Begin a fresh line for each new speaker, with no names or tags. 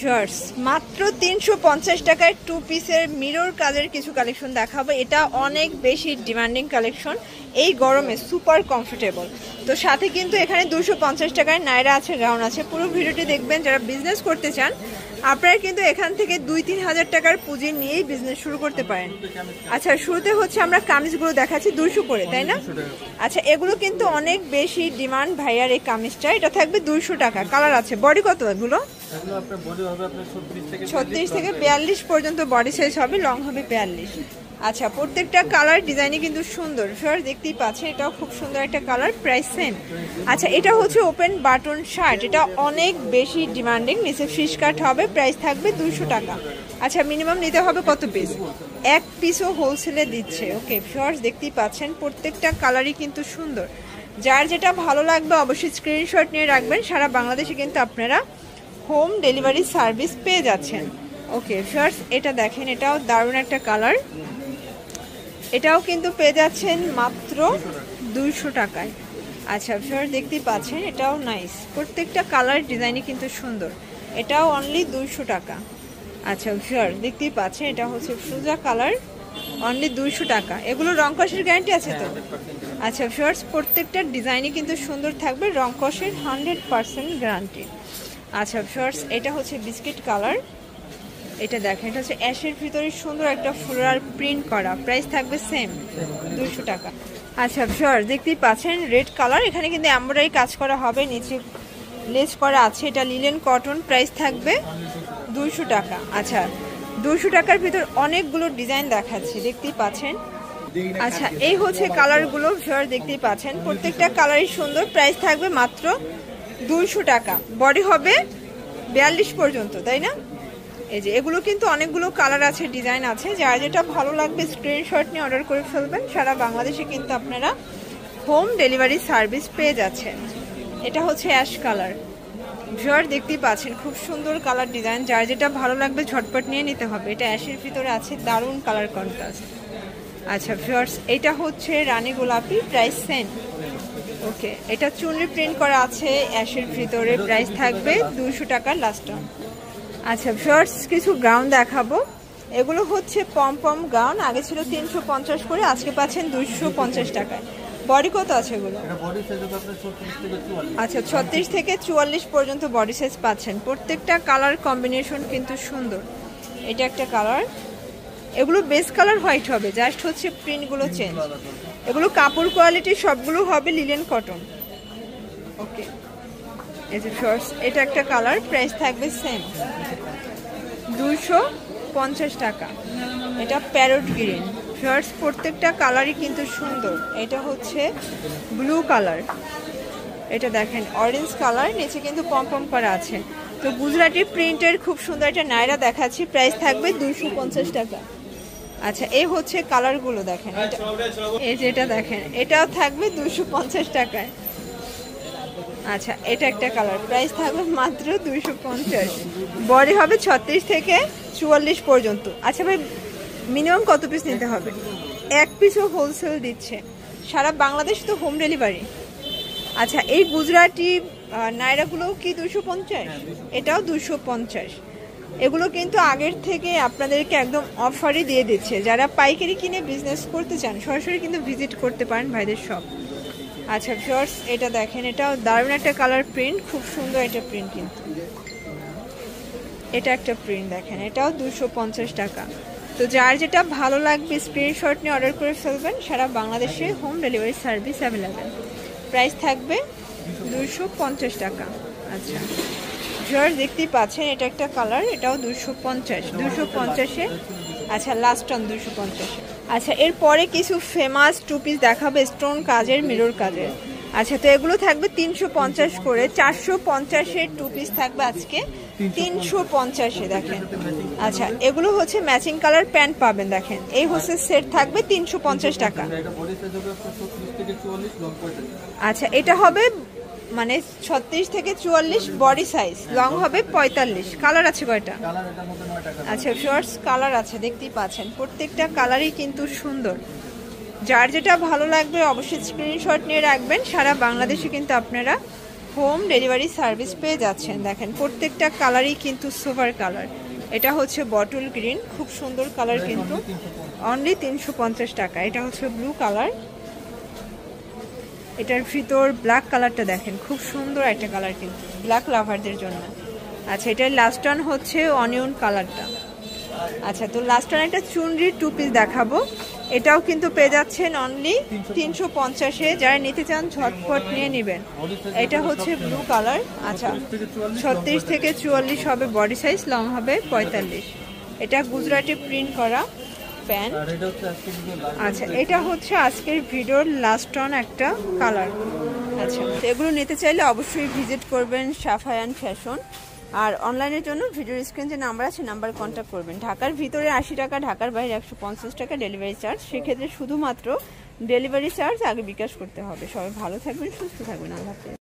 Shorts মাত্র 350 টাকায় two পিসের মিরর কাজের কিছু কালেকশন দেখাবো। এটা অনেক বেশি ডিমান্ডিং কালেকশন, এই গরমে সুপার কমফোর্টেবল। তো সাথে কিন্তু এখানে 250 টাকায় নাইরা আছে, গাউন আছে। পুরো ভিডিওটি দেখবেন। যারা বিজনেস করতে চান আপনারা কিন্তু এখান থেকে 2-3 হাজার টাকার পুঁজি নিয়েই বিজনেস শুরু করতে পারেন। আচ্ছা, শুরুতে হচ্ছে আমরা কামিজগুলো দেখাচ্ছি 200 করে, তাই না? আচ্ছা, এগুলো কিন্তু অনেক বেশি ডিমান্ড ভাইয়ার এই কামিজটা। এটা থাকবে 200 টাকা। কালার আছে। বডি কত এগুলো? 36 থেকে 42 পর্যন্ত বডি সাইজ হবে, লং হবে 42। আচ্ছা, প্রত্যেকটা কালার ডিজাইনই কিন্তু সুন্দর। সর দেখতেই পাচ্ছেন, এটাও খুব সুন্দর একটা কালার। Price same. আচ্ছা, এটা হচ্ছে ওপেন বাটন শার্ট। এটা অনেক বেশি ডিমান্ডিং। নিচে ফিশ কাট হবে। প্রাইস থাকবে 200 টাকা। আচ্ছা, মিনিমাম নিতে হবে কত পিস? এক পিসও হোলসেলে দিচ্ছে। ওকে শর্টস দেখতেই পাচ্ছেন, প্রত্যেকটা কালারই কিন্তু সুন্দর। যার যেটা ভালো লাগবে অবশ্যই স্ক্রিনশট নিয়ে রাখবেন। সারা বাংলাদেশে কিন্তু আপনারা হোম ডেলিভারি সার্ভিস পেয়ে যাচ্ছেন। ওকে শর্টস এটা দেখেন, এটাও দারুণ একটা কালার। এটাও কিন্তু পেয়ে যাচ্ছেন মাত্র 200 টাকায়। আচ্ছা শর্টস দেখতেই পাচ্ছেন, এটাও নাইস। প্রত্যেকটা কালার ডিজাইনই কিন্তু সুন্দর। এটাও অনলি 200 টাকা। আচ্ছা শর্টস দেখতেই পাচ্ছেন, এটা হচ্ছে ফ্রুজা কালার, অনলি 200 টাকা। এগুলো রং কষের গ্যারান্টি আছে তো? আচ্ছা শর্টস প্রত্যেকটা ডিজাইনই কিন্তু সুন্দর থাকবে, রং কষের 100% গ্যারান্টি। আচ্ছা শর্টস এটা হচ্ছে বিস্কিট কালার। এটা দেখেন, এটা হচ্ছে অ্যাশের ভিতরে সুন্দর একটা ফ্লোরাল প্রিন্ট করা। প্রাইস থাকবে সেম 200 টাকা। আচ্ছা শর্টস দেখতেই পাচ্ছেন রেড কালার। এখানে কিন্তু এমব্রয়ডারি কাজ করা হবে, নিচে লেস করা আছে। এটা লিলেন কটন। প্রাইস থাকবে 200 টাকা। আচ্ছা 200 টাকার ভিতর অনেকগুলো ডিজাইন দেখাচ্ছি, দেখতেই পাচ্ছেন। আচ্ছা এই হচ্ছে কালারগুলো। শর্টস দেখতেই পাচ্ছেন, প্রত্যেকটা কালারই সুন্দর। প্রাইস থাকবে মাত্র 200 টাকা। বডি হবে 42 পর্যন্ত, তাই না? এই যে এগুলো কিন্তু অনেকগুলো কালার আছে, ডিজাইন আছে। যার যেটা ভালো লাগবে স্ক্রিনশট নিয়ে অর্ডার করে ফেলবেন। সারা বাংলাদেশে কিন্তু আপনারা হোম ডেলিভারি সার্ভিস পেয়ে যাচ্ছেন। এটা হচ্ছে অ্যাশ কালার। শর্টস দেখতেই পাচ্ছেন, খুব সুন্দর কালার ডিজাইন। যার যেটা ভালো লাগবে ঝটপট নিয়ে নিতে হবে। এটা অ্যাশের ভিতরে আছে, দারুণ কালার কন্ট্রাস্ট। আচ্ছা শর্টস এটা হচ্ছে রানী গোলাপি। Price same. ওকে এটা চুনরি প্রিন্ট করা আছে অ্যাশের ভিতরে। প্রাইস থাকবে 200 টাকা লাস্ট। আচ্ছা শর্টস কিছু গাউন দেখাবো। এগুলো হচ্ছে পম পম গাউন। আগে ছিল 350 করে, আজকে পাচ্ছেন 250 টাকায়। বডি কত আছে এগুলো? আচ্ছা 36 থেকে 44 পর্যন্ত বডি সাইজ পাচ্ছেন। প্রত্যেকটা কালার কম্বিনেশন কিন্তু সুন্দর। এটা একটা কালার। এগুলো বেস কালার হোয়াইট হবে, জাস্ট হচ্ছে প্রিন্টগুলো চেঞ্জ। এগুলো কাপড় কোয়ালিটি সবগুলো হবে লিলেন কটন। ওকে এই যে শর্টস এটা একটা কালার। প্রাইস থাকবে সেম 250 টাকা। এটা প্যারট গ্রিন। শর্টস প্রত্যেকটা কালারই কিন্তু সুন্দর। এটা হচ্ছে ব্লু কালার। এটা দেখেন অরেঞ্জ কালার, নিচে কিন্তু পম পম করা আছে। তো গুজরাটি প্রিন্টের খুব সুন্দর একটা নাইরা দেখাচ্ছি। প্রাইস থাকবে 250 টাকা। আচ্ছা এই হচ্ছে কালারগুলো দেখেন। এই যেটা দেখেন, এটাও থাকবে 250 টাকায়। আচ্ছা এটা একটা কালার। প্রাইস থাকবে মাত্র 250। বডি হবে 36 থেকে 44 পর্যন্ত। আচ্ছা ভাই মিনিমাম কত পিস নিতে হবে? এক পিসও হোলসেল দিচ্ছে। সারা বাংলাদেশ তো হোম ডেলিভারি। আচ্ছা এই গুজরাটি নাইরাগুলোও কি 250? এটাও 250। এগুলো কিন্তু আগের থেকে আপনাদেরকে একদম অফারই দিয়ে দিচ্ছে। যারা পাইকারি কিনে বিজনেস করতে চান সরাসরি কিন্তু ভিজিট করতে পারেন ভাইদের শপ। আচ্ছা শর্টস এটা দেখেন, এটাও দারুণ একটা কালার প্রিন্ট, খুব সুন্দর একটা প্রিন্ট কিন্তু। এটা একটা প্রিন্ট দেখেন, এটাও 250 টাকা। তো যার যেটা ভালো লাগবে স্ক্রিনশট নিয়ে অর্ডার করে ফেলবেন। সারা বাংলাদেশে home delivery service available. Price থাকবে 250 টাকা। আচ্ছা শর্টস দেখতেই পাচ্ছেন, এটা একটা কালার। এটাও 250-250-এ। আচ্ছা লাস্ট অন 250-এ। আচ্ছা এরপরে কিছু ফেমাস টু পিস দেখাবে স্টোন কাজের, মিরর কাজের। আচ্ছা তো এগুলো থাকবে 350 করে। 450-এর টু পিস থাকবে আজকে 350-এ দেখেন। আচ্ছা এগুলো হচ্ছে ম্যাচিং কালার প্যান্ট পাবেন দেখেন। এই হচ্ছে সেট থাকবে 350 টাকা। আচ্ছা এটা হবে মানে 36 থেকে 44 বডি সাইজ, লং হবে 45। কালার আছে কয়টা? আচ্ছা শর্টস কালার আছে, দেখতেই পাচ্ছেন। প্রত্যেকটা কালারই কিন্তু সুন্দর। যার যেটা ভালো লাগবে অবশ্যই স্ক্রিনশট নিয়ে রাখবেন। সারা বাংলাদেশে কিন্তু আপনারা হোম ডেলিভারি সার্ভিস পেয়ে যাচ্ছেন। দেখেন প্রত্যেকটা কালারই কিন্তু সুপার কালার। এটা হচ্ছে বটল গ্রিন, খুব সুন্দর কালার, কিন্তু অনলি 350 টাকা। এটা হচ্ছে ব্লু কালার, এটার ভিতর ব্ল্যাক কালারটা দেখেন, খুব সুন্দর একটা কালার কিন্তু ব্ল্যাক লাভারদের জন্য। আচ্ছা, এটার লাস্ট ওয়ান হচ্ছে অনিয়ন কালারটা। আচ্ছা, তো লাস্ট ওয়ান একটা চুনরির 2 পিস দেখাবো। এটাও কিন্তু পেয়ে যাচ্ছেন অনলি 350-এ। যারা নিতে চান ঝটপট নিয়ে নেবেন। এটা হচ্ছে ব্লু কালার। আচ্ছা, 36 থেকে 44 হবে বডি সাইজ, লং হবে 45। এটা গুজরাটি প্রিন্ট করা প্যান্ট। আচ্ছা, এটা হচ্ছে আজকের ভিডিওর লাস্ট অন একটা কালার। আচ্ছা, তো এগুলো নিতে চাইলে অবশ্যই ভিজিট করবেন সাফায়ান ফ্যাশন। আর অনলাইনের জন্য ভিডিওর স্ক্রিন যে নাম্বার আছে, নাম্বার কন্ট্যাক্ট করবেন। ঢাকার ভিতরে 80 টাকা, ঢাকার বাইরে 150 টাকা ডেলিভারি চার্জ। সেক্ষেত্রে শুধুমাত্র ডেলিভারি চার্জ আগে বিকাশ করতে হবে। সবাই ভালো থাকবেন, সুস্থ থাকবেন, আল্লাহ হাফেজ।